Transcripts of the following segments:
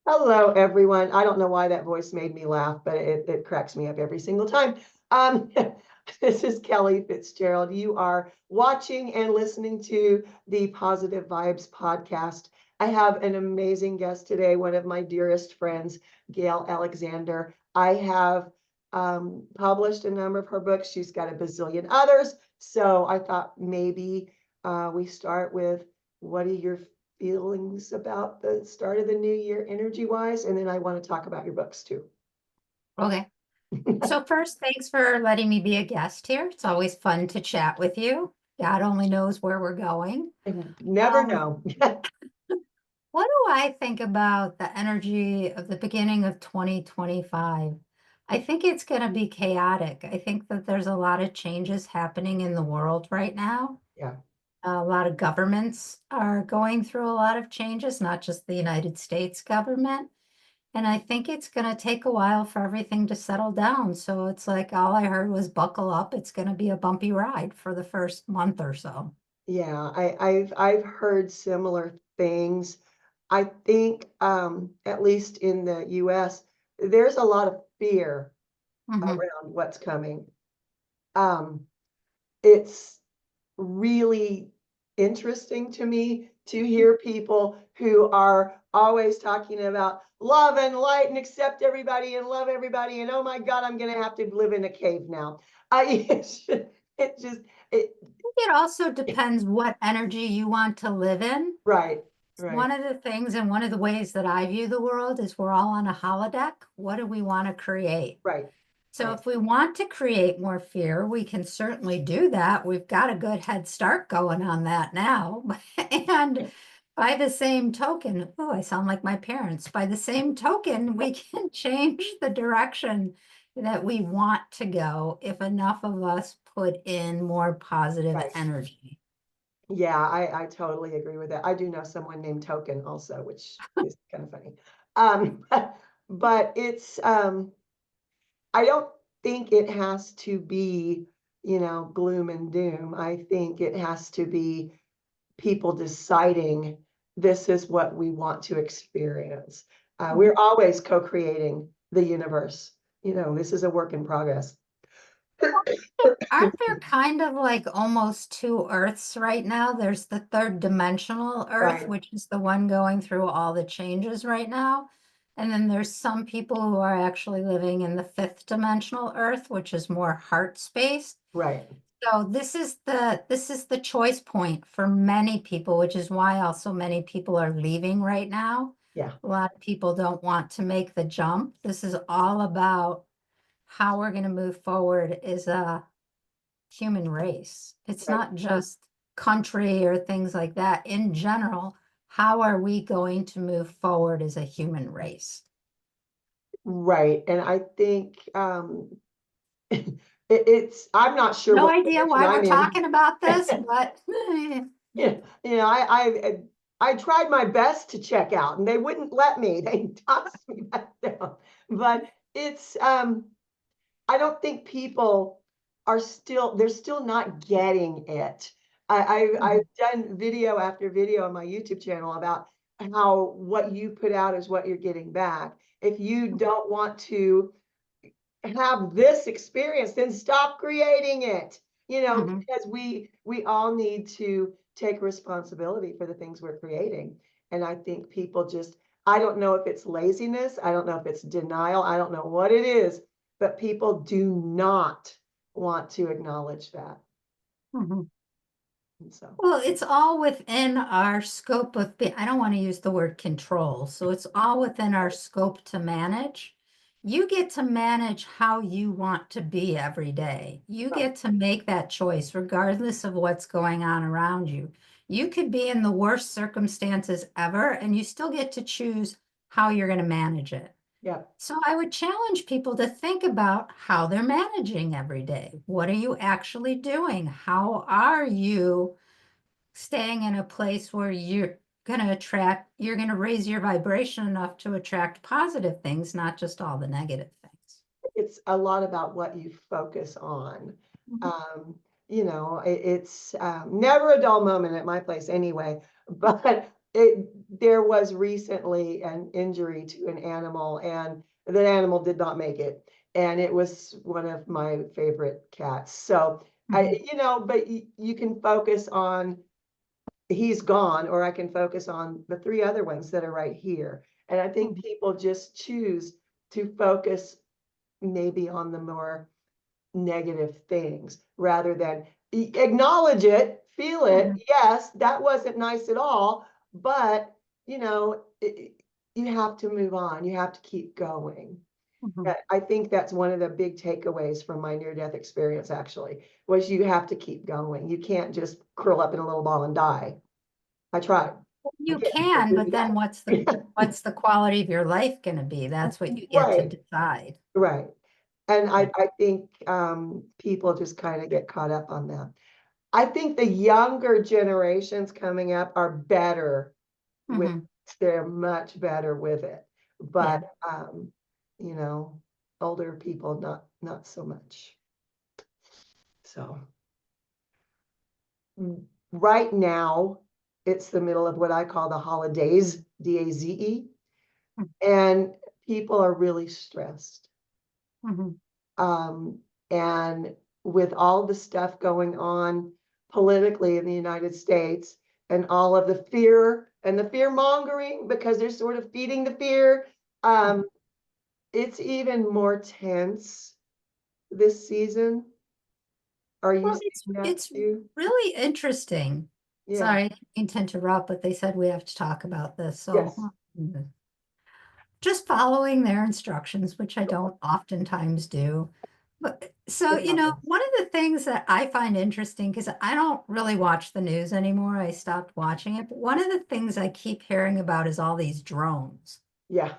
Hello, everyone. I don't know why that voice made me laugh, but it cracks me up every single time. Um, this is Kelly Fitzgerald. You are watching and listening to the Positive Vibes podcast. I have an amazing guest today, one of my dearest friends, Gail Alexander. I have published a number of her books. She's got a bazillion others. So I thought maybe we start with what are your feelings about the start of the new year energy wise, and then I want to talk about your books too. Okay. So first, thanks for letting me be a guest here. It's always fun to chat with you. God only knows where we're going. Never Um, know. what do I think about the energy of the beginning of 2025? I think it's going to be chaotic. I think that there's a lot of changes happening in the world right now. Yeah, A lot of governments are going through a lot of changes, not just the United States government. And I think it's going to take a while for everything to settle down. So it's like all I heard was buckle up. It's going to be a bumpy ride for the first month or so. yeah. I've heard similar things. I think at least in the US, there's a lot of fear Hmm. around what's coming. Um, it's really interesting to me to hear people who are always talking about love and light and accept everybody and love everybody and oh my God, I'm going to have to live in a cave now. It just it It also depends what energy you want to live in. right, right, One of the things and one of the ways that I view the world is we're all on a holodeck. What do we want to create? right, So right, if we want to create more fear, we can certainly do that. We've got a good head start going on that now. And by the same token, oh, I sound like my parents. By the same token, we can change the direction that we want to go if enough of us put in more positive right. energy. Yeah, I totally agree with that. I do know someone named Token also, which is kind of funny. Um, but it's I don't think it has to be, gloom and doom. I think it has to be people deciding this is what we want to experience. We're always co-creating the universe. This is a work in progress. Aren't there kind of like almost two Earths right now? There's the third dimensional Earth, Right, which is the one going through all the changes right now. And then there's some people who are actually living in the fifth dimensional Earth, which is more heart space. right. So this is the choice point for many people, which is why also many people are leaving right now. Yeah, A lot of people don't want to make the jump. This is all about how we're going to move forward as a human race. It's right. not just country or things like that. In general, how are we going to move forward as a human race? Right. And I think it's I'm not sure No what idea position why we're I'm in. talking about this, but Yeah, I tried my best to check out and they wouldn't let me. They tossed me back down. But it's I don't think people they're still not getting it. I've done video after video on my YouTube channel about how what you put out is what you're getting back. If you don't want to have this experience, then stop creating it. Mhm. Because we all need to take responsibility for the things we're creating. And I think people just I don't know if it's laziness, I don't know if it's denial, I don't know what it is, but people do not want to acknowledge that. Mhm. And so, Well, it's all within our scope of, I don't want to use the word control. So it's all within our scope to manage. You get to manage how you want to be every day. You right. get to make that choice regardless of what's going on around you. You could be in the worst circumstances ever, and you still get to choose how you're going to manage it. Yeah. So I would challenge people to think about how they're managing every day. What are you actually doing? How are you staying in a place where you're going to raise your vibration enough to attract positive things, not just all the negative things. It's a lot about what you focus on. Mhm. It's never a dull moment at my place anyway, but there was recently an injury to an animal, and that animal did not make it. And it was one of my favorite cats. So but you can focus on he's gone, or I can focus on the three other ones that are right here. And I think people just choose to focus maybe on the more negative things rather than acknowledge it, feel it. Yes, that wasn't nice at all, but you have to move on. You have to keep going. I think that's one of the big takeaways from my near-death experience, actually, was you have to keep going. You can't just curl up in a little ball and die. I tried. You I can, but then that. what's the quality of your life gonna be? That's what you get to Right, decide. right. And Yeah. I think people just kind of get caught up on that. I think the younger generations coming up are better with, Mhm. they're much better with it. Yeah. But you know, older people not so much. So right now, it's the middle of what I call the holidays, DAZE, and people are really stressed. Mhm. And with all the stuff going on politically in the United States and all of the fear and the fear mongering, because they're sort of feeding the fear, it's even more tense this season. Are you Well, seeing that it's too? really interesting. Yeah. Sorry, I didn't mean to interrupt, but they said we have to talk about this, so Yes. just following their instructions, which I don't oftentimes do. But so, It happens. one of the things that I find interesting, because I don't really watch the news anymore, I stopped watching it. But one of the things I keep hearing about is all these drones Yeah.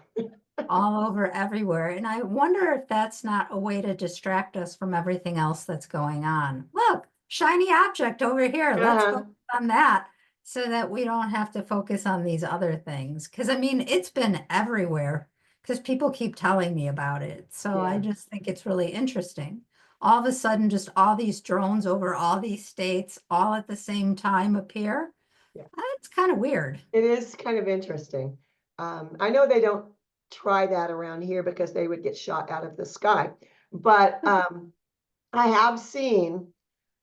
all over everywhere. And I wonder if that's not a way to distract us from everything else that's going on. Look, shiny object over here. Let's Uh-huh. focus on that so that we don't have to focus on these other things. Because I mean, it's been everywhere because people keep telling me about it. So I Yeah. just think it's really interesting. All of a sudden, just all these drones over all these states all at the same time appear. Yeah. It's kind of weird. It is kind of interesting. I know they don't try that around here because they would get shot out of the sky. But I have seen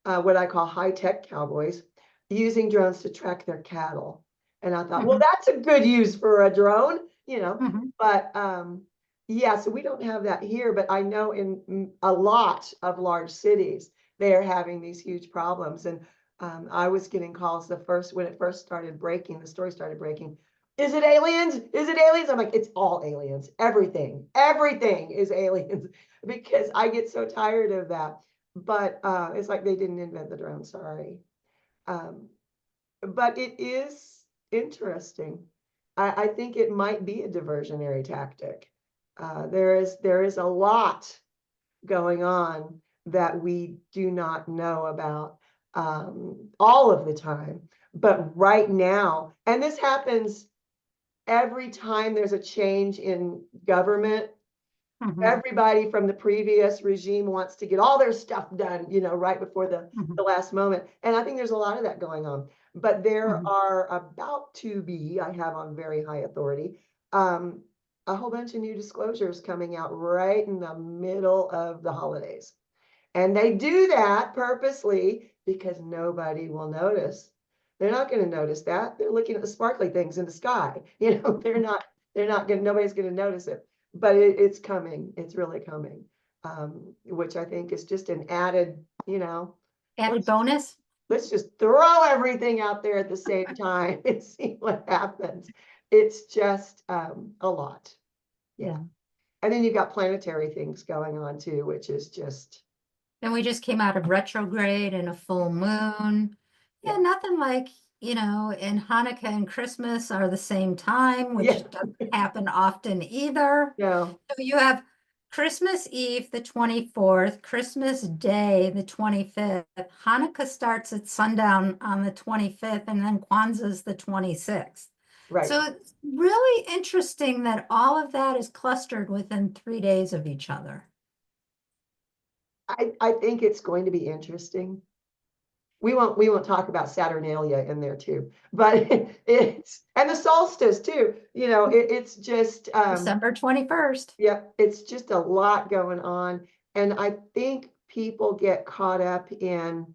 what I call high-tech cowboys using drones to track their cattle. And I thought, well, Mhm, that's a good use for a drone, mhm, But yeah, so we don't have that here, but I know in a lot of large cities, they are having these huge problems. And I was getting calls when it first started breaking, the story started breaking. Is it aliens? Is it aliens? I'm like, it's all aliens. Everything is aliens because I get so tired of that. But it's like they didn't invent the drone, sorry. Um, but it is interesting. I think it might be a diversionary tactic. There is a lot going on that we do not know about all of the time. But right now, and this happens every time there's a change in government, mhm, everybody from the previous regime wants to get all their stuff done, right before mhm, the last moment. And I think there's a lot of that going on. But there mhm. are about to be, I have on very high authority, um, a whole bunch of new disclosures coming out right in the middle of the holidays. And they do that purposely because nobody will notice. They're not going to notice that. They're looking at the sparkly things in the sky. They're not going to, nobody's going to notice it. But it's coming. It's really coming. Which I think is just an added, Added let's bonus? let's just throw everything out there at the same time and see what happens. It's just a lot. Yeah. Yeah. And then you've got planetary things going on too, which is just, And we just came out of retrograde and a full moon. Yeah, yeah. nothing like, and Hanukkah and Christmas are the same time, Yeah. which doesn't happen often either. No. So you have Christmas Eve, the 24th, Christmas Day, the 25th. Hanukkah starts at sundown on the 25th, and then Kwanzaa's the 26th. Right. So it's really interesting that all of that is clustered within 3 days of each other. I think it's going to be interesting. we won't talk about Saturnalia in there too, but and the solstice too, it's just, December 21st. yep, it's just a lot going on. And I think people get caught up in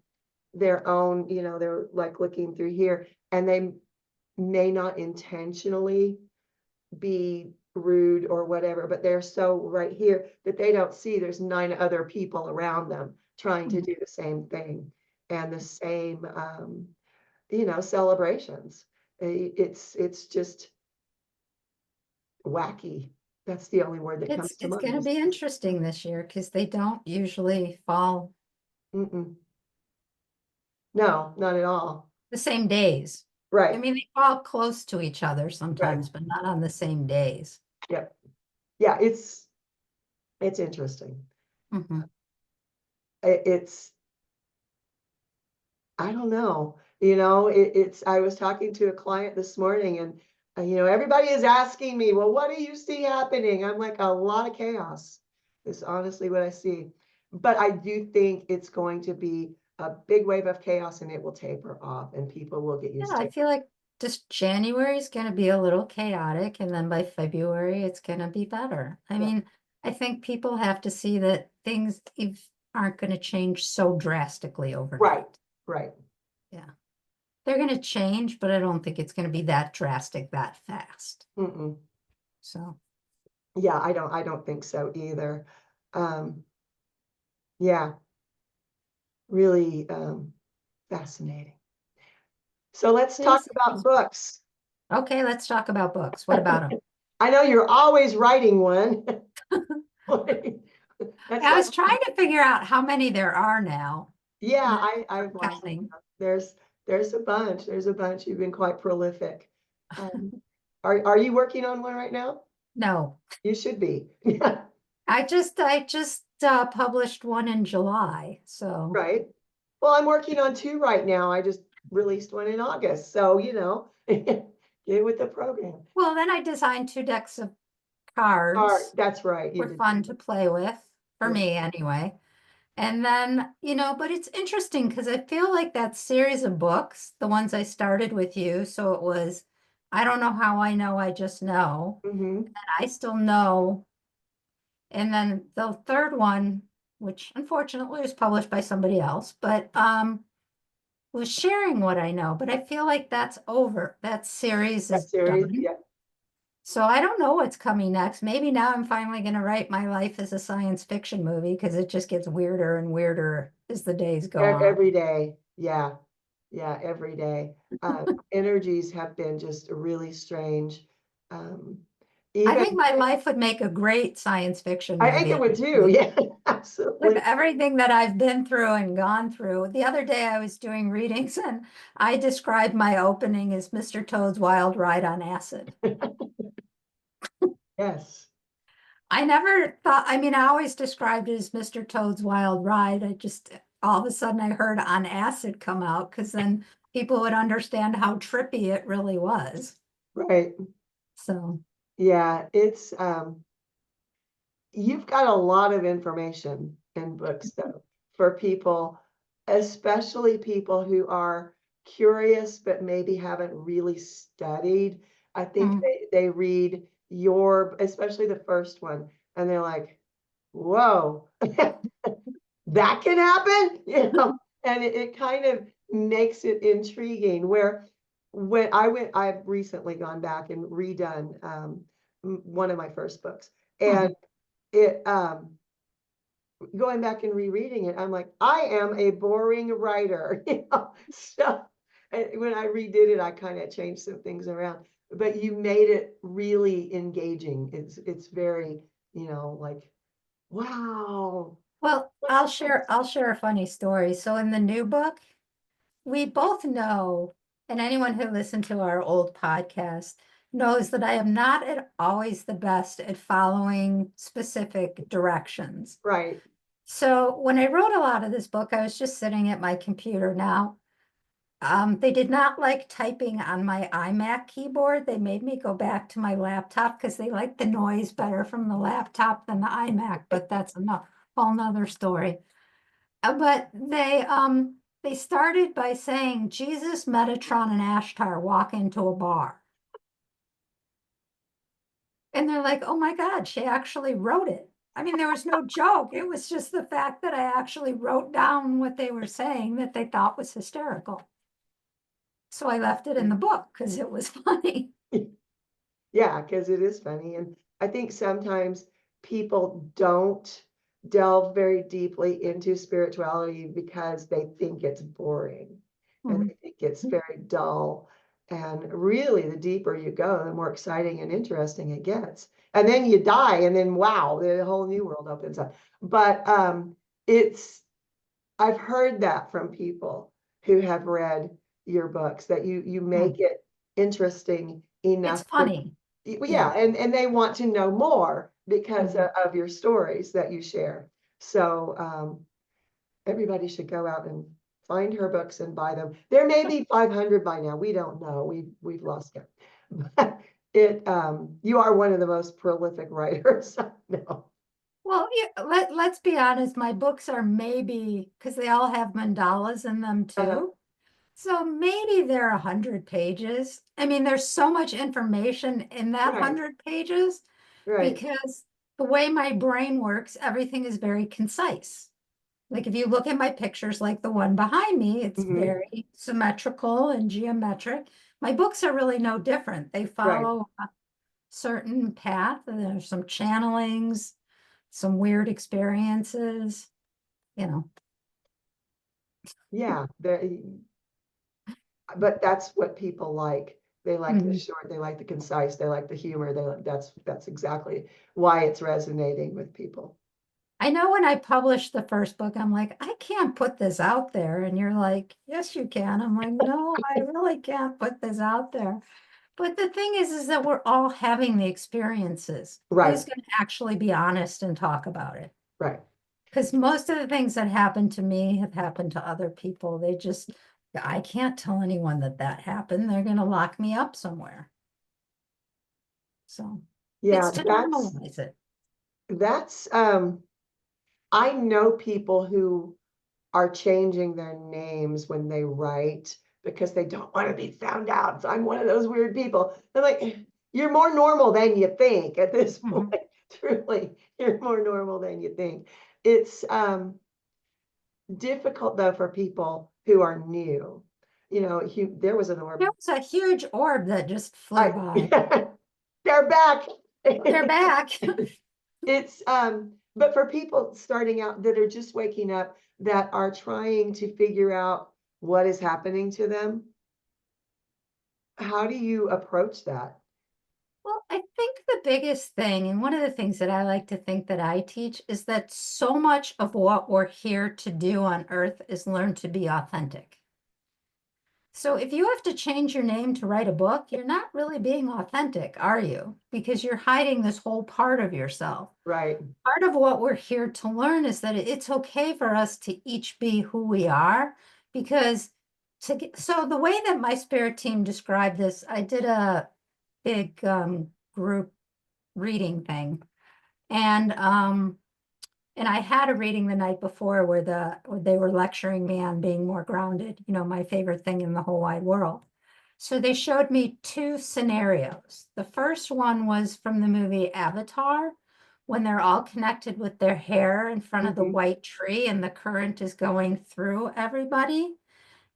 their own, they're like looking through here and they may not intentionally be rude or whatever, but they're so right here that they don't see there's 9 other people around them trying to do the same thing and the same, celebrations. It's just wacky. That's the only word that comes to It's going to mind. be interesting this year because they don't usually fall Mm-mm. No, not at all. the same days. I Right. mean, they fall close to each other Right. sometimes, but not on the same days. Yep. Yeah, it's interesting. Mhm. It's I don't know. I was talking to a client this morning and everybody is asking me, well, what do you see happening? I'm like, a lot of chaos is honestly what I see. But I do think it's going to be a big wave of chaos and it will taper off and people will get Yeah, used to I it. feel like just January is going to be a little chaotic, and then by February, it's going to be better. I Yeah. mean, I think people have to see that things aren't going to change so drastically overnight. Right, right. Yeah. They're going to change, but I don't think it's going to be that drastic that fast. Mm-mm. So, Yeah, I don't think so either. Yeah, really fascinating. So let's it talk is about books. okay, let's talk about books. What about them? I know you're always writing one. That's I like, was trying to figure out how many there are now. yeah, And then I've start lost counting. count. There's a bunch. There's a bunch. You've been quite prolific. Um, are you working on one right now? No, You should be. I just published one in July. So, Right. Well, I'm working on 2 right now. I just released one in August. So, get with the program. well, then I designed 2 decks of All right, cards. that's right. You Were did. fun to play with, for Yeah. me anyway. And then, but it's interesting because I feel like that series of books, the ones I started with you, so it was, I don't know how I know, I just know, Hmm. and I still know. And then the third one, which unfortunately was published by somebody else, but was sharing what I know. But I feel like that's over. That series That is series, done. yeah. So I don't know what's coming next. Maybe now I'm finally going to write my life as a science fiction movie because it just gets weirder and weirder as the days go on. Every day. Yeah. Yeah, every day. Energies have been just really strange. Um, I think even my life would make a great science fiction I think movie. it would too. Yeah, With absolutely. everything that I've been through and gone through. The other day I was doing readings and I described my opening as Mr. Toad's Wild Ride on Acid. Yes. I never thought, I mean, I always described it as Mr. Toad's Wild Ride. I just, all of a sudden I heard on acid come out because then people would understand how trippy it really was. Right. So, Yeah, you've got a lot of information in books though for people, especially people who are curious but maybe haven't really studied. I think mm, they read especially the first one, and they're like, whoa, that can happen, and it kind of makes it intriguing. Where when I've recently gone back and redone one of my first books, and mhm. it going back and rereading it, I'm like, I am a boring writer, So when I redid it, I kind of changed some things around. But you made it really engaging. It's very, like, wow. Well, What's I'll share a funny story. So in the new book, we both know, and anyone who listened to our old podcast knows that I am not always the best at following specific directions. right? So when I wrote a lot of this book, I was just sitting at my computer now. They did not like typing on my iMac keyboard. They made me go back to my laptop because they like the noise better from the laptop than the iMac, but that's a whole nother story. But they They started by saying Jesus, Metatron, and Ashtar walk into a bar. And they're like, oh my God, she actually wrote it. I mean, there was no joke. It was just the fact that I actually wrote down what they were saying that they thought was hysterical. So I left it in the book because it was funny. Yeah, because it is funny. And I think sometimes people don't delve very deeply into spirituality because they think it's boring and they think it's very dull. And really, the deeper you go, the more exciting and interesting it gets. And then you die, and then wow, the whole new world opens up. But it's I've heard that from people who have read your books, that you make it interesting enough It's funny. yeah, and they want to know more because Mhm. of your stories that you share. So everybody should go out and find her books and buy them. There may be 500 by now. We don't know. We've lost count. But you are one of the most prolific writers I know. Well, yeah, let's be honest, my books are maybe, because they all have mandalas in them Uh-huh. too. So maybe they're 100 pages. I mean, there's so much information in that Right, 100 pages right. because the way my brain works, everything is very concise. Like if you look at my pictures, like the one behind me, it's Mhm. very symmetrical and geometric. My books are really no different. They Right. follow a certain path, and there's some channelings, some weird experiences, you know. Yeah, but that's what people like. They like the Mhm. short, they like the concise, they like the humor. They like that's exactly why it's resonating with people. I know when I published the first book, I'm like, I can't put this out there. And you're like, yes, you can. I'm like, no, I really can't put this out there. But the thing is that we're all having the experiences. Right, Who's going to actually be honest and talk about it? right. Because most of the things that happened to me have happened to other people. They just, I can't tell anyone that that happened. They're going to lock me up somewhere. So Yeah, it's to normalize it. that's I know people who are changing their names when they write because they don't want to be found out. So I'm one of those weird people. They're like, you're more normal than you think at this Mhm. point. Truly, you're more normal than you think. It's difficult though for people who are new. You know, there was an There orb. was a huge orb that just flew I, by. they're back. They're back. It's but for people starting out that are just waking up, that are trying to figure out what is happening to them, how do you approach that? Well, I think the biggest thing, and one of the things that I like to think that I teach, is that so much of what we're here to do on earth is learn to be authentic. So if you have to change your name to write a book, you're not really being authentic, are you? Because you're hiding this whole part of yourself. Right. Part of what we're here to learn is that it's okay for us to each be who we are, because so the way that my spirit team described this, I did a big group reading thing. And I had a reading the night before where they were lecturing me on being more grounded, my favorite thing in the whole wide world. So they showed me two scenarios. The first one was from the movie Avatar, when they're all connected with their hair in front of the Mhm. white tree and the current is going through everybody.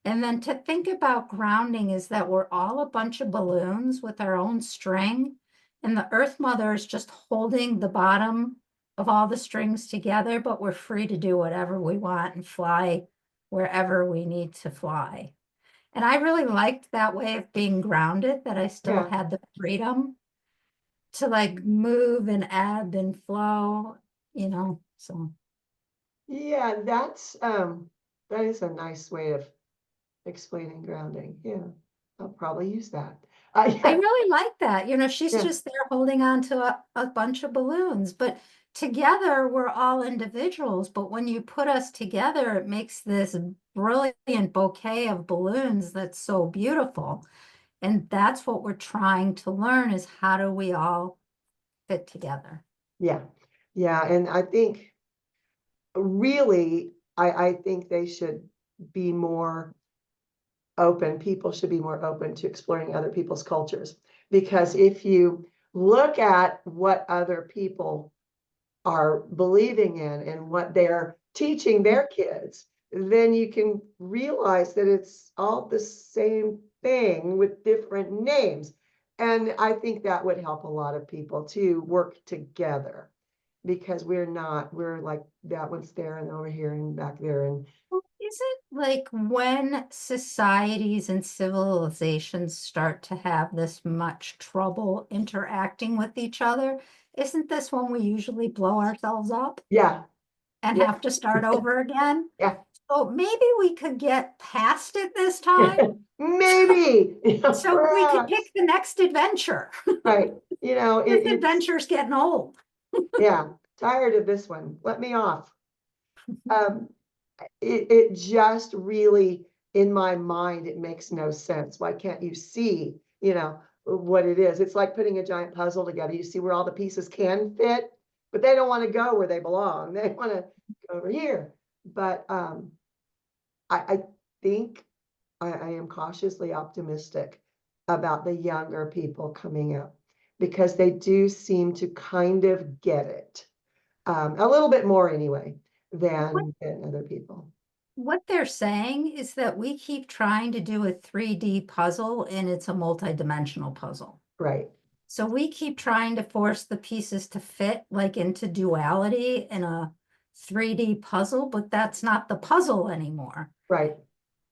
And then to think about grounding is that we're all a bunch of balloons with our own string, and the Earth Mother is just holding the bottom of all the strings together, but we're free to do whatever we want and fly wherever we need to fly. And I really liked that way of being grounded, that I still Yeah. had the freedom to like move and ebb and flow, so. Yeah, that is a nice way of explaining grounding. Yeah. I'll probably use that. I Yeah, really like that. She's yeah, just there holding on to a bunch of balloons, but together we're all individuals. But when you put us together, it makes this brilliant bouquet of balloons that's so beautiful. And that's what we're trying to learn, is how do we all fit together? yeah, yeah. And I think really, I think they should be more open. People should be more open to exploring other people's cultures. Because if you look at what other people are believing in and what they're teaching their kids, then you can realize that it's all the same thing with different names. And I think that would help a lot of people to work together, because we're like, that one's there and over here and back there. And Well, isn't like when societies and civilizations start to have this much trouble interacting with each other, isn't this when we usually blow ourselves up yeah, and yeah, have to start over again? yeah. So maybe we could get past it this time. Maybe, So we could pick perhaps, the next adventure. right. This It's, adventure's getting old. yeah, tired of this one. Let me off. Um, it just really, in my mind, it makes no sense. Why can't you see, what it is? It's like putting a giant puzzle together. You see where all the pieces can fit, but they don't want to go where they belong. They want to go over here. But I think I am cautiously optimistic about the younger people coming up, because they do seem to kind of get it, a little bit more anyway than other people. What they're saying is that we keep trying to do a 3D puzzle and it's a multi-dimensional puzzle. Right, So we keep trying to force the pieces to fit like into duality in a 3D puzzle, but that's not the puzzle anymore. right.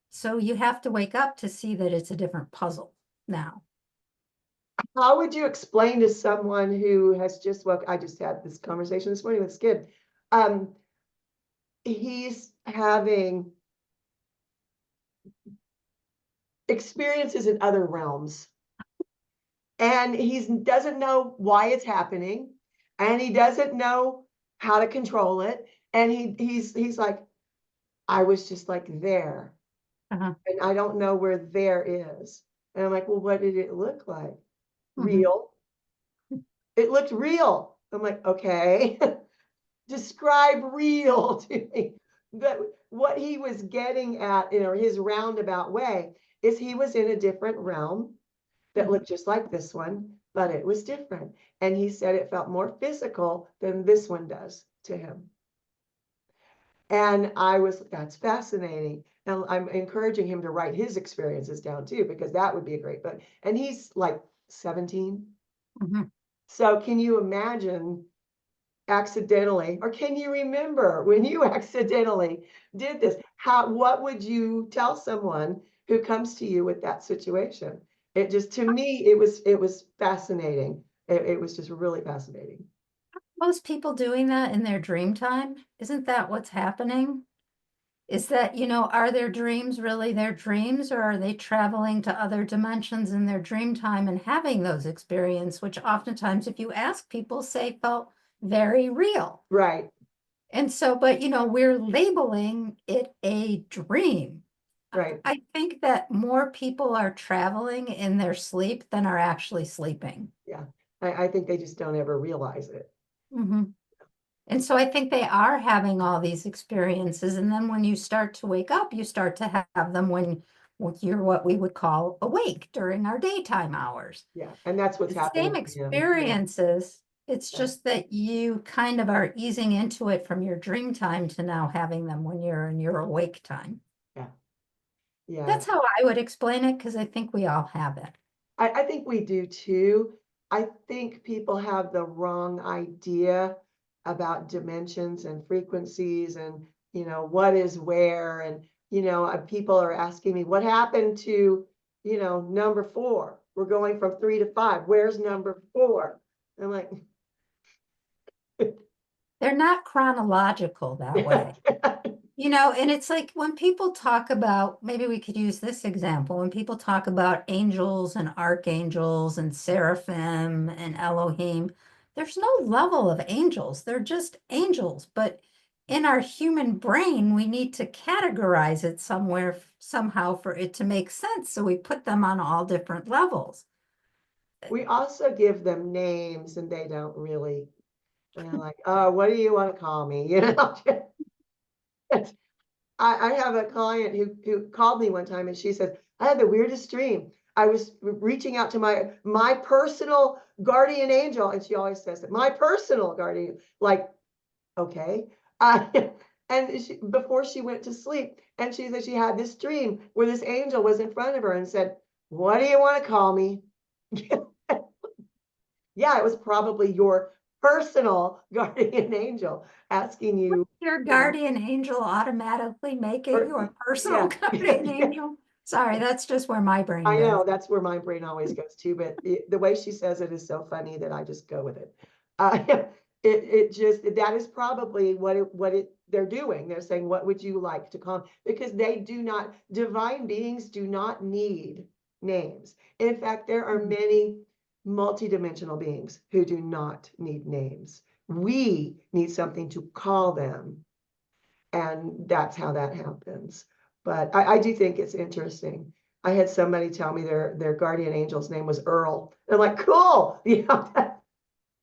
So you have to wake up to see that it's a different puzzle now. How would you explain to someone who has just, well, I just had this conversation this morning with Skid. He's having experiences in other realms, and he doesn't know why it's happening, and he doesn't know how to control it. And he's like, I was just like there, Uh-huh. and I don't know where there is. And I'm like, well, what did it look like? Real. It looked real. I'm like, okay. Describe real to me. That what he was getting at, his roundabout way, is he was in a different realm that looked just like this one, but it was different. And he said it felt more physical than this one does to him. And that's fascinating. And I'm encouraging him to write his experiences down too, because that would be a great book. And he's like 17. Mhm. So can you imagine accidentally, or can you remember when you accidentally did this? What would you tell someone who comes to you with that situation? It just, to me, it was fascinating. It was just really fascinating. Most people doing that in their dream time, isn't that what's happening? Is that, are their dreams really their dreams, or are they traveling to other dimensions in their dream time and having those experiences, which oftentimes, if you ask people, say felt very real. Right. And so, but we're labeling it a dream. Right. I think that more people are traveling in their sleep than are actually sleeping. Yeah. I think they just don't ever realize it. Mm-hmm. And so I think they are having all these experiences. And then when you start to wake up, you start to have them when you're what we would call awake during our daytime hours. Yeah. And that's what's The happening same to him. Yeah. experiences. It's Yeah. just that you kind of are easing into it from your dream time to now having them when you're in your awake time. Yeah. Yeah. That's how I would explain it, because I think we all have it. I think we do too. I think people have the wrong idea about dimensions and frequencies and, what is where. And, people are asking me, what happened to, number 4? We're going from 3 to 5. Where's number 4? I'm like, They're not chronological that way. And it's like when people talk about, maybe we could use this example, when people talk about angels and archangels and seraphim and Elohim, there's no level of angels. They're just angels. But in our human brain, we need to categorize it somewhere, somehow for it to make sense. So we put them on all different levels. we also give them names and they don't really, they're like, oh, what do you want to call me? I have a client who called me one time and she said, I had the weirdest dream. I was reaching out to my personal guardian angel. And she always says that my personal guardian, like, okay. And before she went to sleep, and she said she had this dream where this angel was in front of her and said, what do you want to call me? Yeah, it was probably your personal guardian angel asking you, Your you know, guardian angel automatically make it or your personal yeah, guardian yeah. angel? Sorry, that's just where my brain I know goes. that's where my brain always goes to, but the way she says it is so funny that I just go with it. It just that is probably what they're doing. They're saying, what would you like to call? Because they do not, divine beings do not need names. In fact, there are many multidimensional beings who do not need names. We need something to call them, and that's how that happens. But I do think it's interesting. I had somebody tell me their guardian angel's name was Earl. They're like, cool,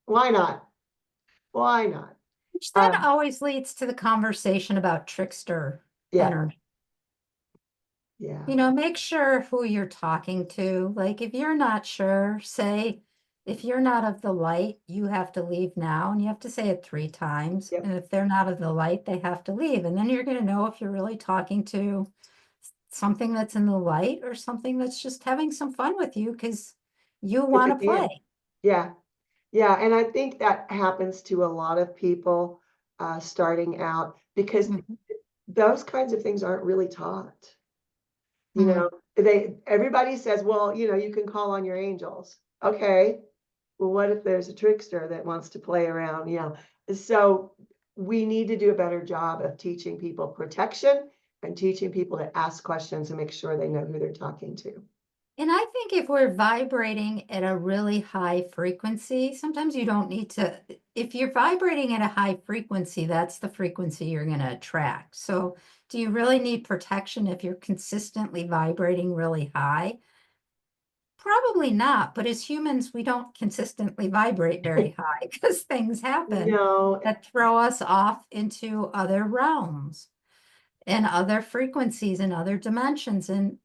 why not? Why not? Which then always leads to the conversation about trickster Yeah, energy. yeah, You know, make sure who you're talking to. Like if you're not sure, say, if you're not of the light, you have to leave now, and you have to say it 3 times. yep. And if they're not of the light, they have to leave. And then you're going to know if you're really talking to something that's in the light or something that's just having some fun with you because you If want it to play. can. Yeah, yeah, and I think that happens to a lot of people starting out because Mhm. those kinds of things aren't really taught. You Mm. know, everybody says, well, you can call on your angels. Okay. Well, what if there's a trickster that wants to play around? So we need to do a better job of teaching people protection and teaching people to ask questions and make sure they know who they're talking to. And I think if we're vibrating at a really high frequency, sometimes you don't need to, if you're vibrating at a high frequency, that's the frequency you're going to attract. So, do you really need protection if you're consistently vibrating really high? Probably not, but as humans, we don't consistently vibrate very high because things happen No, that throw us off into other realms and other frequencies and other dimensions. And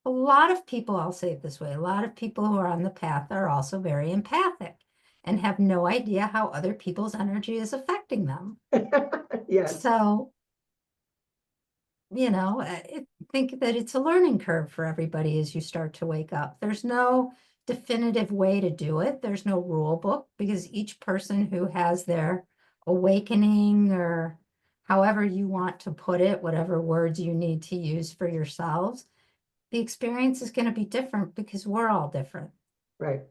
a lot of people, I'll say it this way, a lot of people who are on the path are also very empathic and have no idea how other people's energy is affecting them. yes, So, I think that it's a learning curve for everybody as you start to wake up. There's no definitive way to do it. There's no rule book because each person who has their awakening or however you want to put it, whatever words you need to use for yourselves, the experience is going to be different because we're all different. right.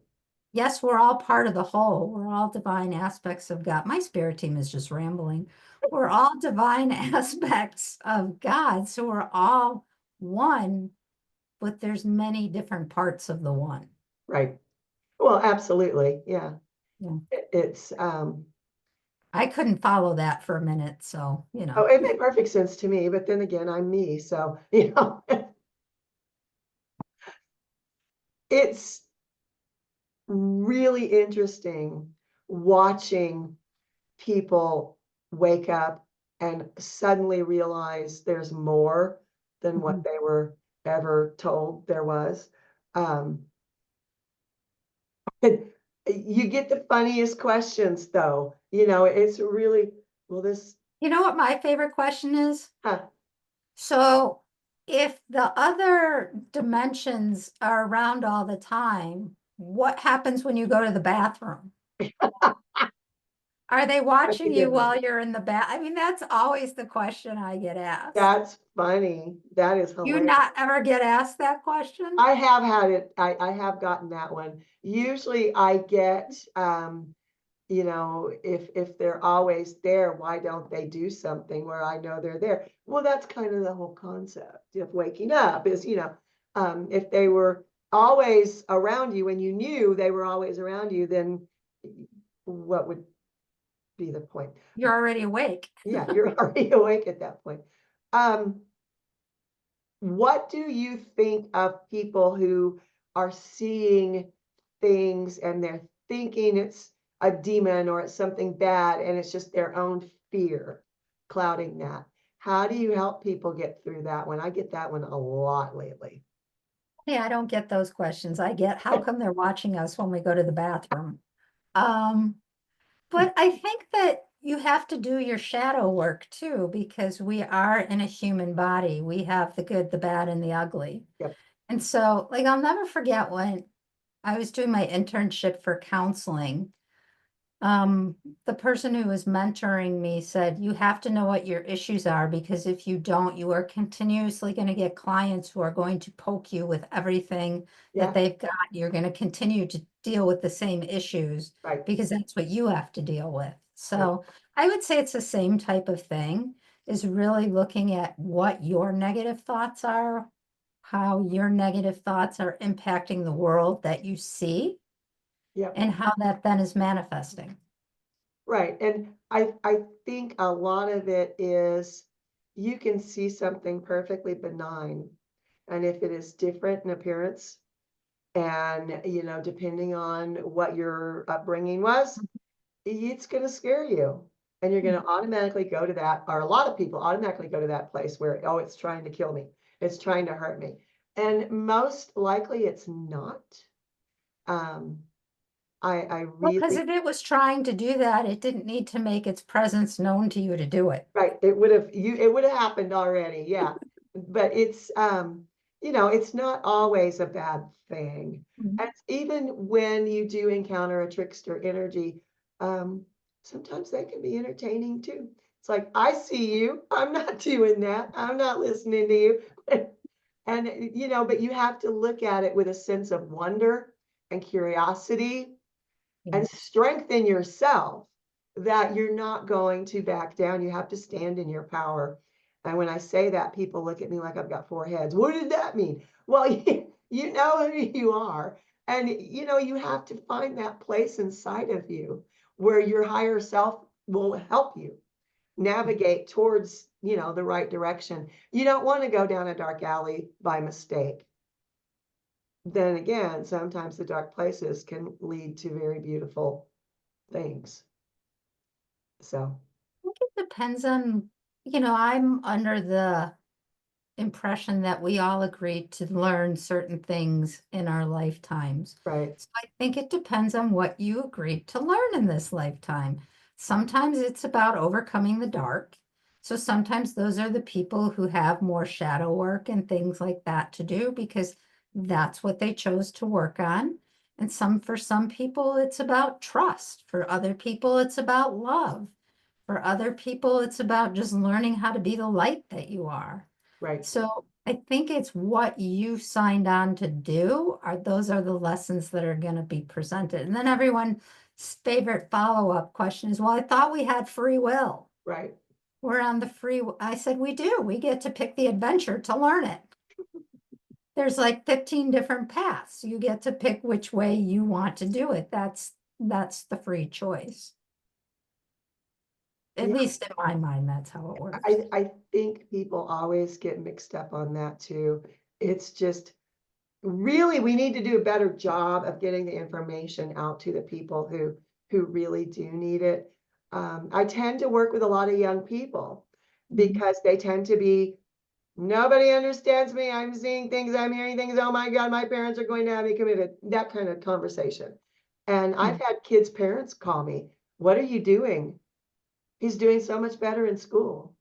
Yes, we're all part of the whole. We're all divine aspects of God. My spirit team is just rambling. We're all divine aspects of God. So we're all one, but there's many different parts of the one. Right. Well, absolutely. Yeah. Yeah. It's I couldn't follow that for a minute. So, oh, it made perfect sense to me, but then again, I'm me. So, it's really interesting watching people wake up and suddenly realize there's more than what Mhm. they were ever told there was. Um, and you get the funniest questions though. It's really, well, this, You know what my favorite question is? huh, So if the other dimensions are around all the time, what happens when you go to the bathroom? Are they that's a watching you good one. while you're in the bath? I mean, that's always the question I get asked. That's funny. That is You hilarious. not ever get asked that question? I have had it. I have gotten that one. Usually I get, if they're always there, why don't they do something where I know they're there? Well, that's kind of the whole concept of waking up is, if they were always around you and you knew they were always around you, then what would be the point? You're already awake. Yeah, you're already awake at that point. Um, what do you think of people who are seeing things and they're thinking it's a demon or it's something bad and it's just their own fear clouding that? How do you help people get through that one? I get that one a lot lately. Yeah, I don't get those questions. I get, how come they're watching us when we go to the bathroom? Um, but I think that you have to do your shadow work too, because we are in a human body. We have the good, the bad, and the ugly. Yep. And so, like, I'll never forget when I was doing my internship for counseling. Um, the person who was mentoring me said, you have to know what your issues are, because if you don't, you are continuously going to get clients who are going to poke you with everything that Yeah, they've got. You're going to continue to deal with the same issues right. because that's what you have to deal with. Right. So I would say it's the same type of thing, is really looking at what your negative thoughts are, how your negative thoughts are impacting the world that you see, Yep. and how that then is manifesting. Right. And I think a lot of it is you can see something perfectly benign. And if it is different in appearance, and depending on what your upbringing was, it's going to scare you. And you're going to automatically go to that, or a lot of people automatically go to that place where, oh, it's trying to kill me. It's trying to hurt me. And most likely it's not. Um, I Well, because really, if it was trying to do that, it didn't need to make its presence known to you to do it. right, it would have happened already, yeah. But it's not always a bad thing. Mhm. And even when you do encounter a trickster energy, um, sometimes they can be entertaining too. It's like, I see you, I'm not doing that, I'm not listening to you. And but you have to look at it with a sense of wonder and curiosity and Yes. strengthen yourself that you're not going to back down. You have to stand in your power. And when I say that, people look at me like I've got four heads. What did that mean? Well, you know who you are. And you have to find that place inside of you where your higher self will help you navigate towards, the right direction. You don't want to go down a dark alley by mistake. Then again, sometimes the dark places can lead to very beautiful things. So, I think it depends on, I'm under the impression that we all agreed to learn certain things in our lifetimes. right, So I think it depends on what you agreed to learn in this lifetime. Sometimes it's about overcoming the dark. So sometimes those are the people who have more shadow work and things like that to do because that's what they chose to work on. And for some people, it's about trust. For other people, it's about love. For other people, it's about just learning how to be the light that you are. right. So I think it's what you signed on to do, those are the lessons that are going to be presented. And then everyone's favorite follow-up question is, well, I thought we had free will. Right. We're on the I said, we do. We get to pick the adventure to learn it. There's like 15 different paths. You get to pick which way you want to do it. That's the free choice. At Yeah, least in my mind, that's how it works. I think people always get mixed up on that too. It's just really we need to do a better job of getting the information out to the people who really do need it. I tend to work with a lot of young people Mhm. because they tend to be nobody understands me. I'm seeing things, I'm hearing things. Oh my God, my parents are going to have me committed. That kind of conversation. And I've Mhm. had kids' parents call me, what are you doing? He's doing so much better in school.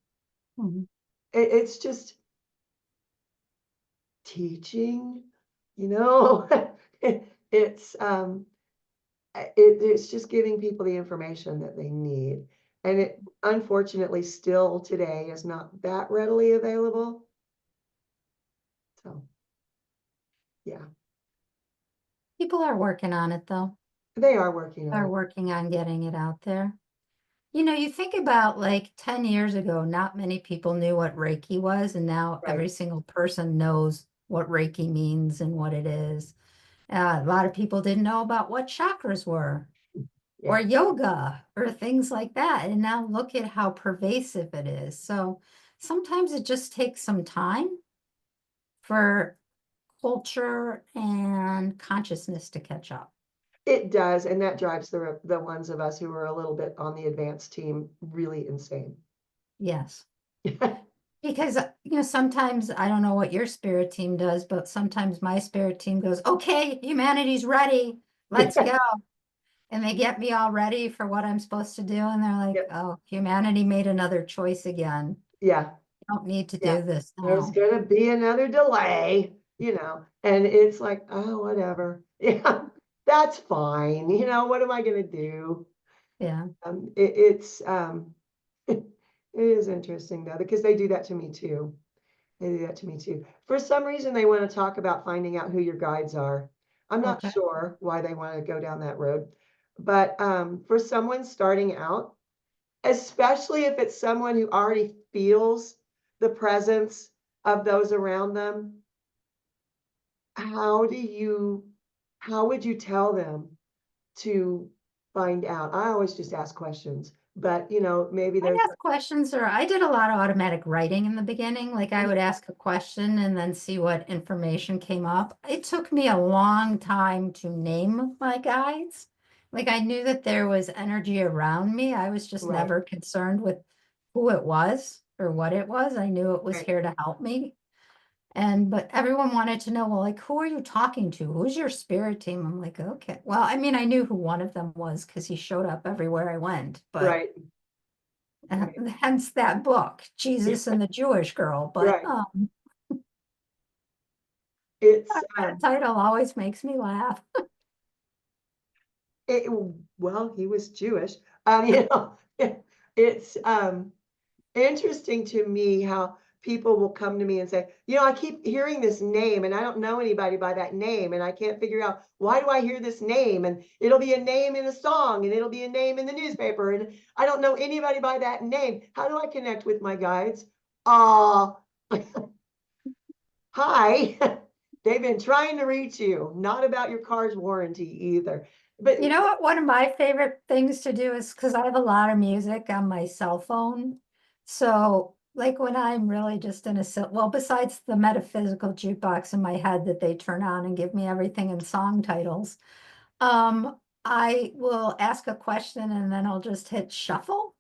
Mhm. It's just teaching, you know. It's it's just giving people the information that they need. And it unfortunately still today is not that readily available. So yeah, People are working on it though. they are working on Are it. working on getting it out there. You think about like 10 years ago, not many people knew what Reiki was, and now Right. every single person knows what Reiki means and what it is. A lot of people didn't know about what chakras were or Yeah. yoga or things like that. And now look at how pervasive it is. So sometimes it just takes some time for culture and consciousness to catch up. It does, and that drives the ones of us who are a little bit on the advanced team really insane. Yes. Because, sometimes, I don't know what your spirit team does, but sometimes my spirit team goes, okay, humanity's ready, let's Yeah, go. And they get me all ready for what I'm supposed to do, and they're like, yeah, oh, humanity made another choice again. yeah. Don't need to Yeah. do this There's now. gonna be another delay, and it's like, oh, whatever. Yeah, that's fine. What am I gonna do? Yeah. It is interesting though, because they do that to me too. They do that to me too. For some reason, they want to talk about finding out who your guides are. I'm not Okay. sure why they want to go down that road, but for someone starting out, especially if it's someone who already feels the presence of those around them, how do you how would you tell them to find out? I always just ask questions, but maybe I'd there's ask questions, or I did a lot of automatic writing in the beginning. Like, I would ask a question and then see what information came up. It took me a long time to name my guides. Like, I knew that there was energy around me. I was just right, never concerned with who it was or what it was. I knew it was right. here to help me. But everyone wanted to know, well, like, who are you talking to? Who's your spirit team? I'm like, okay. Well, I mean, I knew who one of them was because he showed up everywhere I went, but Right, right, hence that book, Jesus and the Jewish Girl. But right. It's that title always makes me laugh. it well, he was Jewish. You know, it's interesting to me how people will come to me and say, I keep hearing this name and I don't know anybody by that name. And I can't figure out, why do I hear this name? And it'll be a name in a song and it'll be a name in the newspaper. And I don't know anybody by that name. How do I connect with my guides? Uh, Hi. They've been trying to reach you, not about your car's warranty either. But You know what? One of my favorite things to do is because I have a lot of music on my cell phone. So, like, when I'm really just in well, besides the metaphysical jukebox in my head that they turn on and give me everything in song titles, I will ask a question and then I'll just hit shuffle,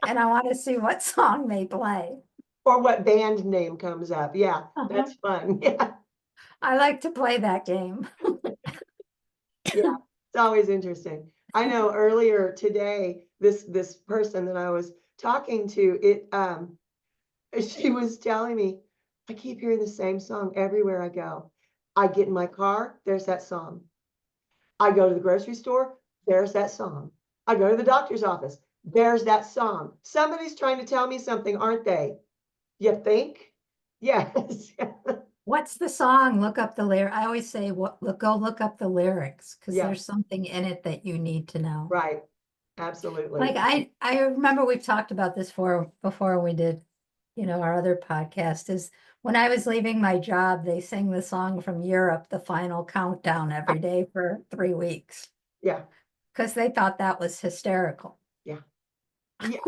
and I want to see what song they play. or what band name comes up. Yeah, Uh-huh. that's fun. Yeah. I like to play that game. Yeah, it's always interesting. I know earlier today, this person that I was talking to, she was telling me, I keep hearing the same song everywhere I go. I get in my car, there's that song. I go to the grocery store, there's that song. I go to the doctor's office, there's that song. Somebody's trying to tell me something, aren't they? You think? Yes. What's the song? Look up the lyric. I always say, go look up the lyrics because Yeah, there's something in it that you need to know. right. Like, Absolutely. I remember we've talked about this before we did, our other podcast, is when I was leaving my job, they sang the song from Europe, The Final Countdown, every day for 3 weeks Yeah, because they thought that was hysterical. yeah. Yeah,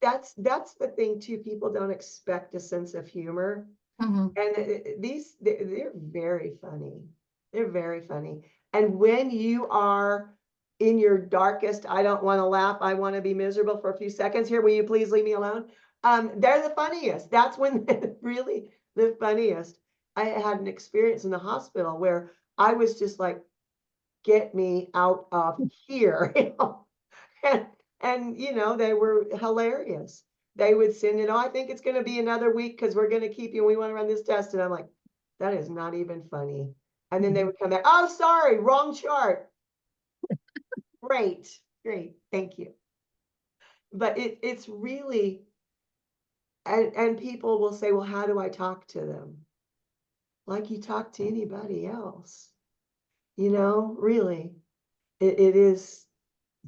that's the thing too. People don't expect a sense of humor, Mhm. and they're very funny. They're very funny. And when you are in your darkest, I don't want to laugh, I want to be miserable for a few seconds here. Will you please leave me alone? They're the funniest. That's when they're really the funniest. I had an experience in the hospital where I was just like, get me out of here. And, they were hilarious. They would send it, oh, I think it's going to be another week because we're going to keep you. We want to run this test. And I'm like, that is not even funny. And then they would come back, oh, sorry, wrong chart. Great, great, thank you. But it's really, and people will say, well, how do I talk to them? Like you talk to anybody else, really. It is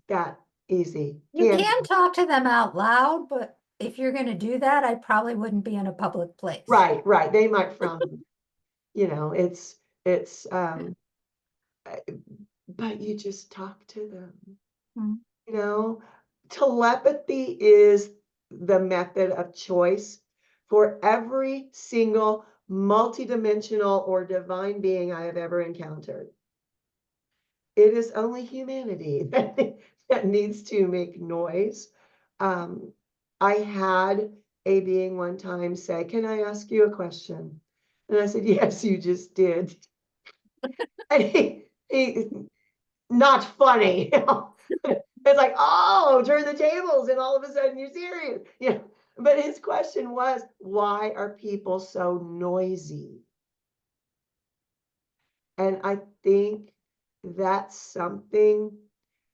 that easy. You Can can talk to them out loud, but if you're going to do that, I probably wouldn't be in a public place. right, right. They might frown. It's uh, but you just talk to them, Mm. you know. Telepathy is the method of choice for every single multidimensional or divine being I have ever encountered. It is only humanity that needs to make noise. Um, I had a being one time say, "Can I ask you a question?" And I said, "Yes, you just did." And he not funny. It's like, oh, turn the tables, and all of a sudden you're serious. Yeah. But his question was, why are people so noisy? And I think that's something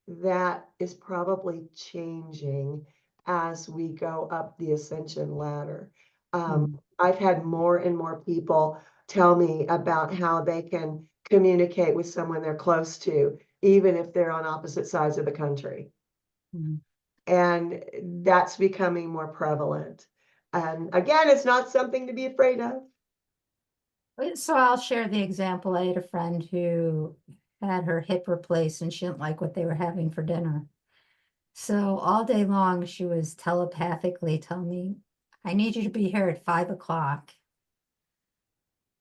that is probably changing as we go up the ascension ladder. Mm. I've had more and more people tell me about how they can communicate with someone they're close to, even if they're on opposite sides of the country. Mm. And that's becoming more prevalent. And again, it's not something to be afraid of. So I'll share the example. I had a friend who had her hip replaced and she didn't like what they were having for dinner. So all day long, she was telepathically telling me, I need you to be here at 5 o'clock.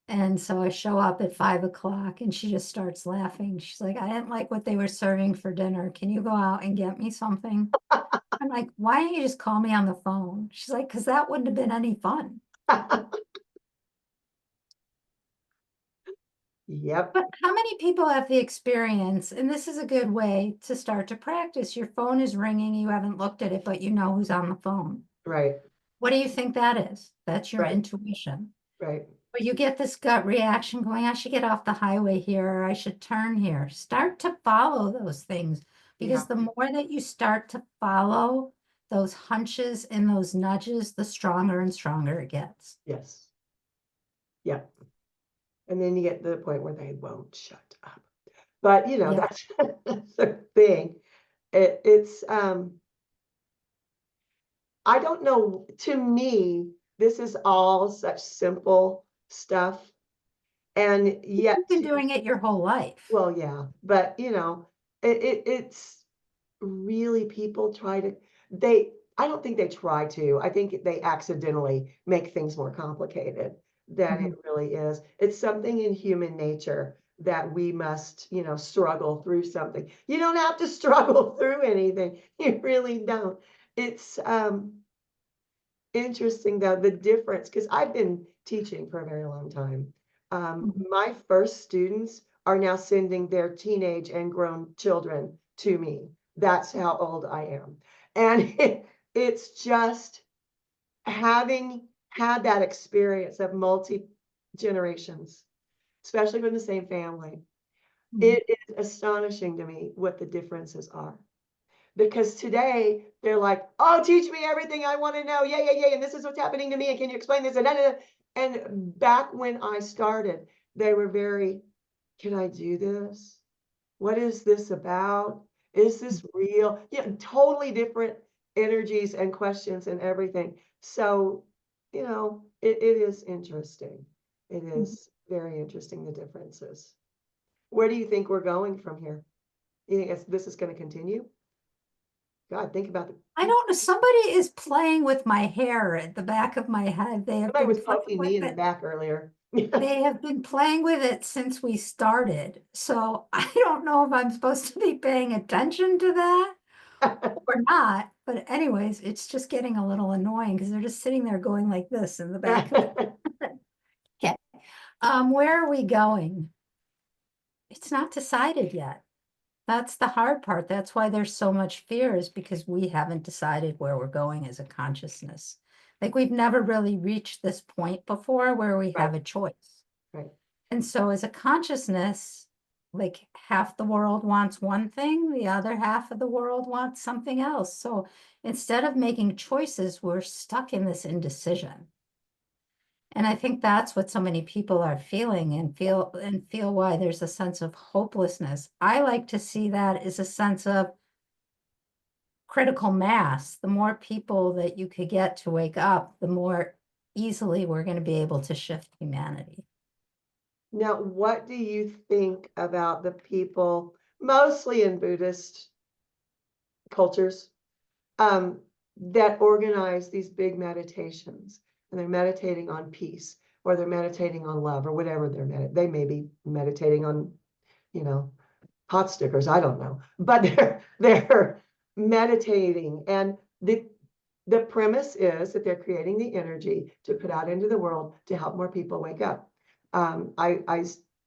And so I show up at 5 o'clock and she just starts laughing. She's like, I didn't like what they were serving for dinner. Can you go out and get me something? I'm like, why don't you just call me on the phone? She's like, because that wouldn't have been any fun. Yep, But how many people have the experience? And this is a good way to start to practice. Your phone is ringing, you haven't looked at it, but you know who's on the phone. right, What do you think that is? That's your right, intuition. right. But you get this gut reaction going, I should get off the highway here, or I should turn here. Start to follow those things Yeah, because the more that you start to follow those hunches and those nudges, the stronger and stronger it gets. yes. Yeah. And then you get to the point where they won't shut up. But Yeah. that's that's the thing. It's I don't know, to me, this is all such simple stuff. And yet You've been doing it your whole life. well, yeah, but it's really people try to they I don't think they try to. I think they accidentally make things more complicated than it Mhm. really is. It's something in human nature that we must, struggle through something. You don't have to struggle through anything. You really don't. It's interesting though, the difference, because I've been teaching for a very long time. Mhm. My first students are now sending their teenage and grown children to me. That's how old I am. And it's just having had that experience of multi generations, especially from the same family. Mhm. It is astonishing to me what the differences are. Because today they're like, "Oh, teach me everything I want to know. Yeah, yeah, yeah. And this is what's happening to me. And can you explain this?" And da, da, da. And back when I started, they were very, "Can I do this? What is this about? Is this real?" Yeah, totally different energies and questions and everything. So, it is interesting. It Mhm. is very interesting, the differences. Where do you think we're going from here? You think this is going to continue? God, think about the I don't know. Somebody is playing with my hair at the back of my head. They have somebody been was playing poking with me in the it. back earlier. They have been playing with it since we started. So I don't know if I'm supposed to be paying attention to that or not. But anyways, it's just getting a little annoying because they're just sitting there going like this in the back of it. Okay. Where are we going? It's not decided yet. That's the hard part. That's why there's so much fear is because we haven't decided where we're going as a consciousness. Like we've never really reached this point before where we Right, have a choice. right. And so as a consciousness, like half the world wants one thing, the other half of the world wants something else. So instead of making choices, we're stuck in this indecision. And I think that's what so many people are feeling and feel why there's a sense of hopelessness. I like to see that as a sense of critical mass. The more people that you could get to wake up, the more easily we're going to be able to shift humanity. Now, what do you think about the people, mostly in Buddhist cultures, um, that organize these big meditations and they're meditating on peace or they're meditating on love or whatever they may be meditating on, you know, pot stickers, I don't know, but they're meditating and the premise is that they're creating the energy to put out into the world to help more people wake up. I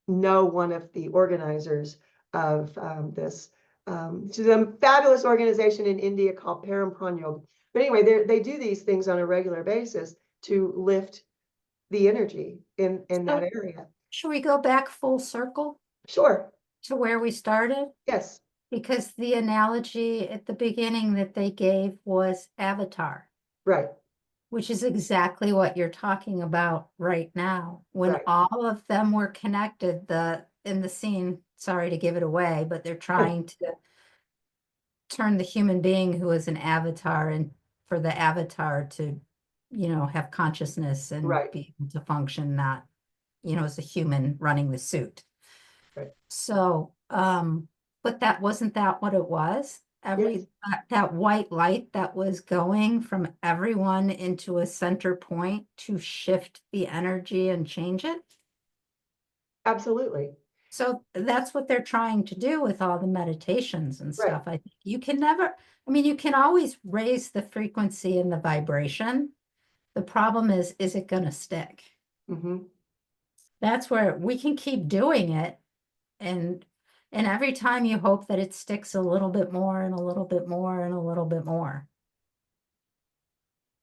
know one of the organizers of this. It's a fabulous organization in India called Param Pranayog. But anyway, they do these things on a regular basis to lift the energy in that So area. should we go back full circle Sure. to where we started? Yes. Because the analogy at the beginning that they gave was Avatar, Right. which is exactly what you're talking about right now. When Right. all of them were connected, in the scene, sorry to give it away, but they're trying to turn the human being who is an avatar and for the avatar to, have consciousness and Right. be able to function, not, as a human running the suit. Right. So, but wasn't that what it was? Yes. That white light that was going from everyone into a center point to shift the energy and change it. Absolutely. So that's what they're trying to do with all the meditations and Right. stuff. I think you can never, you can always raise the frequency and the vibration. The problem is it going to stick? Mm-hmm. That's where we can keep doing it. And every time you hope that it sticks a little bit more and a little bit more and a little bit more.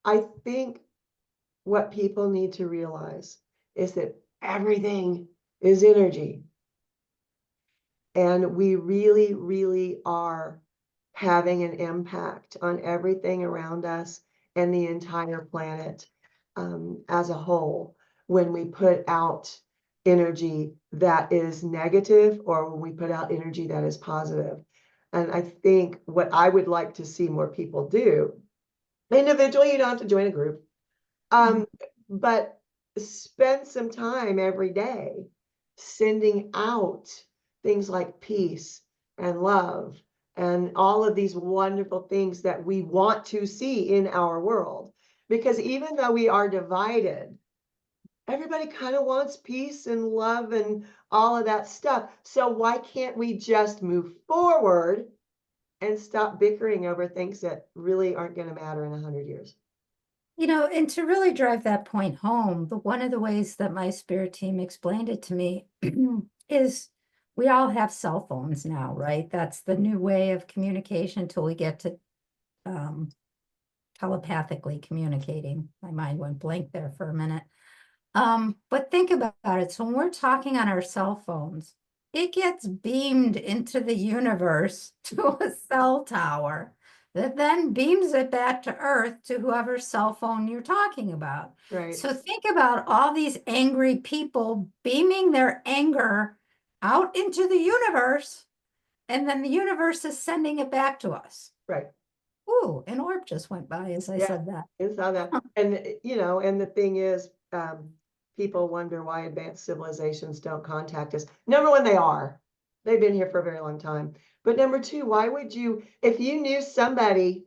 I think what people need to realize is that everything is energy. And we really, really are having an impact on everything around us and the entire planet as a whole when we put out energy that is negative or when we put out energy that is positive. And I think what I would like to see more people do, individually, you don't have to join a group, but spend some time every day sending out things like peace and love and all of these wonderful things that we want to see in our world. Because even though we are divided, everybody kind of wants peace and love and all of that stuff. So why can't we just move forward and stop bickering over things that really aren't going to matter in 100 years? And to really drive that point home, one of the ways that my spirit team explained it to me is we all have cell phones now, right? That's the new way of communication until we get to telepathically communicating. My mind went blank there for a minute. But think about it. So when we're talking on our cell phones, it gets beamed into the universe to a cell tower that then beams it back to Earth to whoever's cell phone you're talking about. Right. So think about all these angry people beaming their anger out into the universe, and then the universe is sending it back to us. Right. Ooh, an orb just went by as I said that. It's all that. And, and the thing is, people wonder why advanced civilizations don't contact us. Number one, they are. They've been here for a very long time. But number two, why would you, if you knew somebody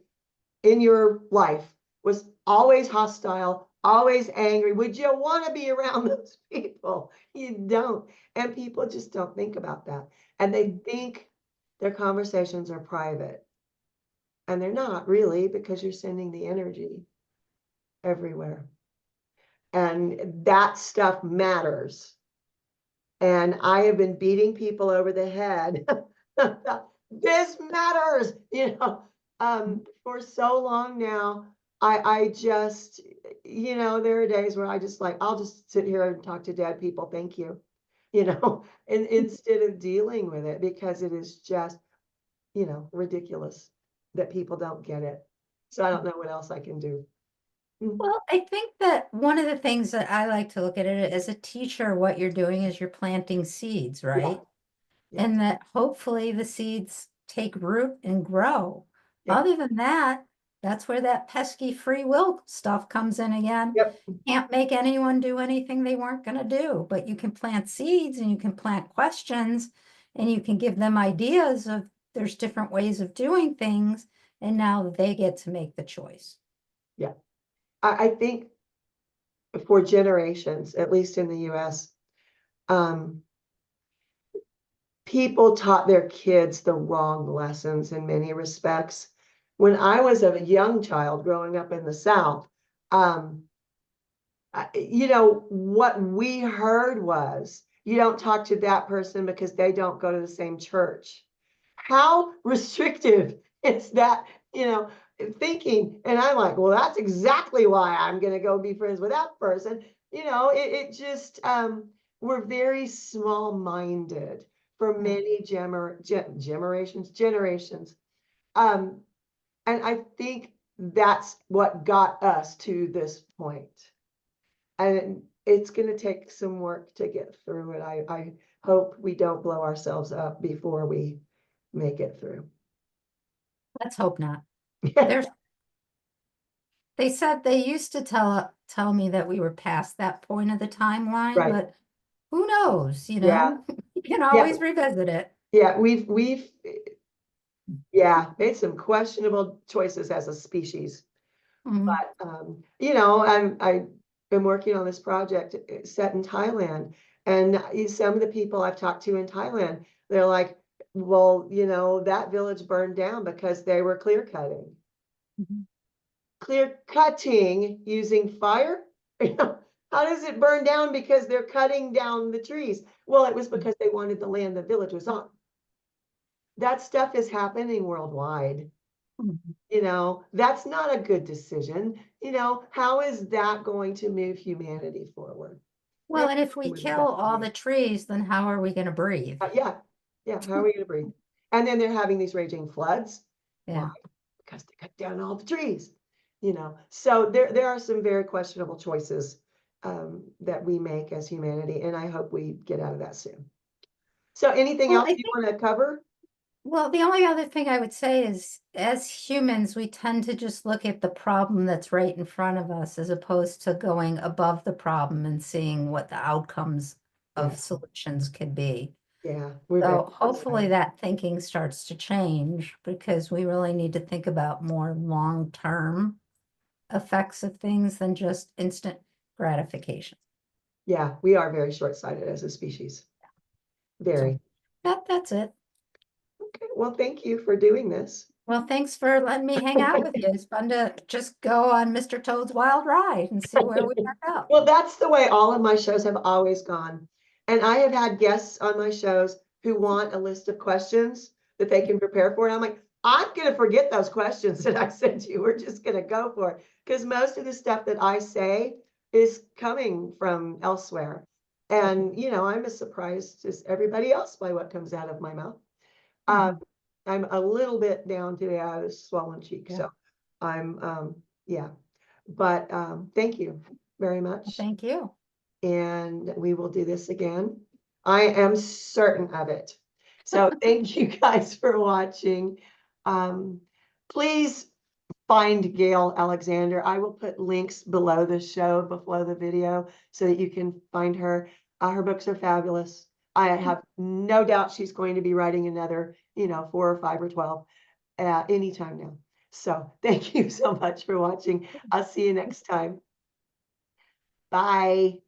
in your life was always hostile, always angry, would you want to be around those people? You don't. And people just don't think about that. And they think their conversations are private. And they're not really, because you're sending the energy everywhere. And that stuff matters. And I have been beating people over the head. This matters, for so long now. I just, there are days where I just I'll just sit here and talk to dead people. Thank you. And instead of dealing with it, because it is just, ridiculous that people don't get it. So I don't know what else I can do. Well, I think that one of the things that I like to look at it as a teacher, what you're doing is you're planting seeds, right? Yeah. And that hopefully the seeds take root and grow. Yeah. Other than that, that's where that pesky free will stuff comes in again. Yep. Can't make anyone do anything they weren't going to do, but you can plant seeds and you can plant questions and you can give them ideas of there's different ways of doing things. And now they get to make the choice. Yeah. I think for generations, at least in the US, people taught their kids the wrong lessons in many respects. when I was a young child growing up in the South, you know, what we heard was, you don't talk to that person because they don't go to the same church. How restrictive is that, you know, thinking? And I'm like, well, that's exactly why I'm going to go be friends with that person. You know, it just, we're very small-minded for many generations. And I think that's what got us to this point. And it's going to take some work to get through it. I hope we don't blow ourselves up before we make it through. Let's hope not. There's, they said they used to tell me that we were past that point of the timeline, Right. but who knows, you Yeah. know? You can always revisit it. Yeah, we've made some questionable choices as a species. Mhm. But you know, I've been working on this project set in Thailand, and some of the people I've talked to in Thailand, they're like, well, you know, that village burned down because they were clear cutting. Mhm. Clear cutting using fire? You know, how does it burn down because they're cutting down the trees? Well, it was because they wanted the land the village was on. That stuff is happening worldwide. Mhm. You know, that's not a good decision. You know, how is that going to move humanity forward? Well, and if we With kill that, all the trees, then how are we going to breathe? yeah, how are we going to breathe? And then they're having these raging floods. Why? Yeah. Because they cut down all the trees. You know, so there are some very questionable choices that we make as humanity, and I hope we get out of that soon. So anything Well, else I you think, want to cover? well, the only other thing I would say is as humans, we tend to just look at the problem that's right in front of us as opposed to going above the problem and seeing what the outcomes Yeah, of solutions could be. yeah, we're very So hopefully that thinking starts to change because we really need to think about more long-term effects of things than just instant gratification. yeah, we are very short-sighted as a species. Very. So that's it. Okay, well, thank you for doing this. Well, thanks for letting me hang out with you. It's fun to just go on Mr. Toad's wild ride and see where we end up. Well, that's the way all of my shows have always gone. And I have had guests on my shows who want a list of questions that they can prepare for. And I'm like, I'm going to forget those questions that I sent you. We're just going to go for it. Because most of the stuff that I say is coming from elsewhere. And, you know, I'm as surprised as everybody else by what comes out of my mouth. Mhm. I'm a little bit down today. I have a swollen cheek. Yeah. So I'm, yeah. But thank you very much. Thank you. And we will do this again. I am certain of it. So thank you guys for watching. Please find Gail Alexander. I will put links below the show, below the video, so that you can find her. Her books are fabulous. I have no doubt she's going to be writing another, you know, 4 or 5 or 12 anytime now. So thank you so much for watching. I'll see you next time. Bye.